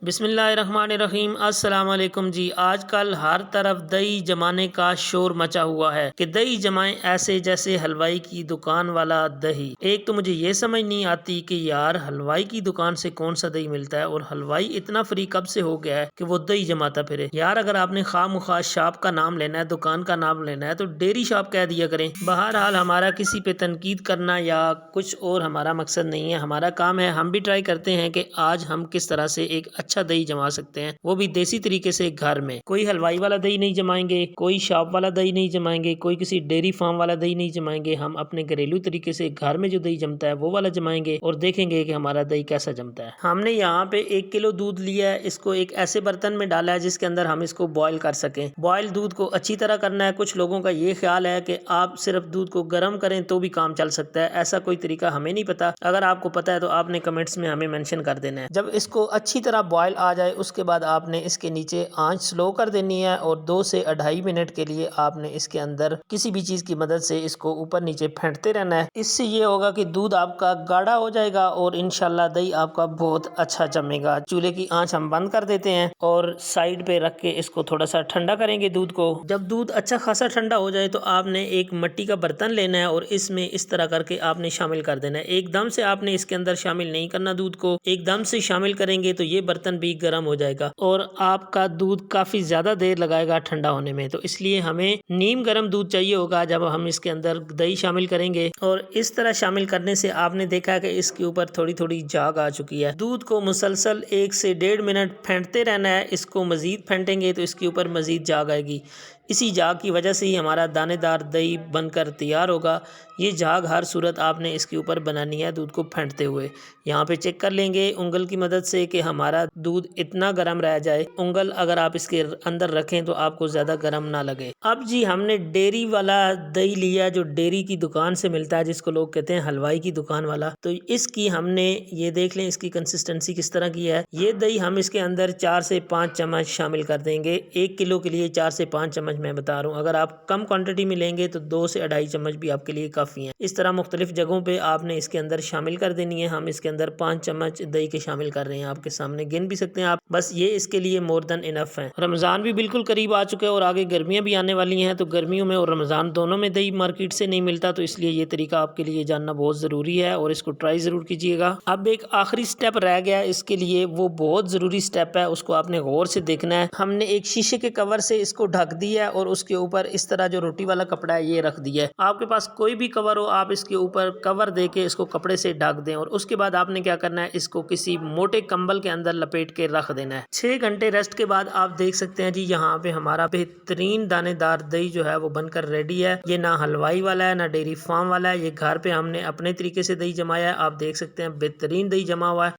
बिस्मिल्लाहिर्रहमानिर्रहीम अस्सलाम वालेकुम जी। आजकल हर तरफ दही जमाने का शोर मचा हुआ है कि दही जमाएं ऐसे जैसे हलवाई की दुकान वाला दही। एक तो मुझे ये समझ नहीं आती कि यार हलवाई की दुकान से कौन सा दही मिलता है और हलवाई इतना फ्री कब से हो गया है कि वो दही जमाता फिरे। यार अगर आपने खामखा शॉप का नाम लेना है, दुकान का नाम लेना है तो डेयरी शॉप कह दिया करें। बहरहाल हमारा किसी पे तनकीद करना या कुछ और हमारा मकसद नहीं है। हमारा काम है, हम भी ट्राई करते हैं कि आज हम किस तरह से एक अच्छा दही जमा सकते हैं, वो भी देसी तरीके से घर में। कोई हलवाई वाला दही नहीं जमाएंगे, कोई शॉप वाला दही नहीं जमाएंगे, कोई किसी डेयरी फार्म वाला दही नहीं जमाएंगे। हम अपने घरेलू तरीके से घर में जो दही जमता है वो वाला जमाएंगे और देखेंगे कि हमारा दही कैसा जमता है। हमने यहाँ पे 1 किलो दूध लिया है, इसको एक ऐसे बर्तन में डाला है जिसके अंदर हम इसको बॉयल कर सकें। बॉयल दूध को अच्छी तरह करना है। कुछ लोगों का ये ख्याल है कि आप सिर्फ दूध को गर्म करें तो भी काम चल सकता है, ऐसा कोई तरीका हमें नहीं पता। अगर आपको पता है तो आपने कमेंट्स में हमें मेंशन कर देना है। जब इसको अच्छी तरह बॉयल आ जाए उसके बाद आपने इसके नीचे आंच स्लो कर देनी है और 2 से 2.5 मिनट के लिए आपने इसके अंदर किसी भी चीज की मदद से इसको ऊपर नीचे फेंटते रहना है। इससे ये होगा कि दूध आपका गाढ़ा हो जाएगा और इंशाल्लाह दही आपका बहुत अच्छा जमेगा। चूल्हे की आंच हम बंद कर देते हैं और साइड पे रख के इसको थोड़ा सा ठंडा करेंगे दूध को। जब दूध अच्छा खासा ठंडा हो जाए तो आपने एक मिट्टी का बर्तन लेना है और इसमें इस तरह करके आपने शामिल कर देना है। एकदम से आपने इसके अंदर शामिल नहीं करना दूध को, एकदम से शामिल करेंगे तो ये बर्तन भी गर्म हो जाएगा और आपका दूध काफी ज्यादा देर लगाएगा ठंडा होने में। तो इसलिए हमें नीम गर्म दूध चाहिए होगा जब हम इसके अंदर दही शामिल करेंगे। और इस तरह शामिल करने से आपने देखा कि इसके ऊपर थोड़ी थोड़ी झाग आ चुकी है। दूध को मुसलसल 1 से 1.5 मिनट फेंटते रहना है। इसको मजीद फेंटेंगे तो इसके ऊपर मजीद झाग आएगी। इसी झाग की वजह से ही हमारा दानेदार दही बनकर तैयार होगा। ये झाग हर सूरत आपने इसके ऊपर बनानी है दूध को फेंटते हुए। यहाँ पे चेक कर लेंगे उंगल की मदद से कि हमारा दूध इतना गर्म रह जाए। उंगल अगर आप इसके अंदर रखें तो आपको ज्यादा गर्म ना लगे। अब जी हमने डेयरी वाला दही लिया जो डेयरी की दुकान से मिलता है, जिसको लोग कहते हैं हलवाई की दुकान वाला। तो इसकी हमने ये देख लें इसकी कंसिस्टेंसी किस तरह की है। ये दही हम इसके अंदर 4 से 5 चम्मच शामिल कर देंगे। 1 किलो के लिए 4 से 5 चम्मच मैं बता रहा हूँ। अगर आप कम क्वांटिटी में लेंगे तो 2 से 2.5 चम्मच भी आपके लिए काफी है। इस तरह मुख्तलिफ जगहों पे आपने इसके अंदर शामिल कर देनी है। हम इसके अंदर 5 चम्मच दही के शामिल कर रहे हैं, आपके सामने गिन भी सकते हैं आप। बस ये इसके लिए मोर देन इनफ है। रमजान भी बिल्कुल करीब आ चुके हैं और आगे गर्मियां भी आने वाली हैं। तो गर्मियों में और रमजान दोनों में दही मार्केट से नहीं मिलता, तो इसलिए ये तरीका आपके लिए जानना बहुत जरूरी है और इसको ट्राई जरूर कीजिएगा। अब एक आखिरी स्टेप रह गया इसके लिए, वो बहुत जरूरी स्टेप है, उसको आपने गौर से देखना है। हमने एक शीशे के कवर से इसको ढक दिया है और उसके ऊपर इस तरह जो रोटी वाला कपड़ा है ये रख दिया है। आपके पास कोई भी कवर हो आप इसके ऊपर कवर दे के इसको कपड़े से ढक दें और उसके बाद आपने क्या करना है, इसको किसी मोटे कंबल के अंदर लपेट के रख देना है। 6 घंटे रेस्ट के बाद आप देख सकते हैं जी यहाँ पे हमारा बेहतरीन दानेदार दही जो है वो बनकर रेडी है। ये ना हलवाई वाला है ना डेयरी फार्म वाला है, ये घर पे हमने अपने तरीके से दही जमाया है। आप देख सकते हैं बेहतरीन दही जमा हुआ है।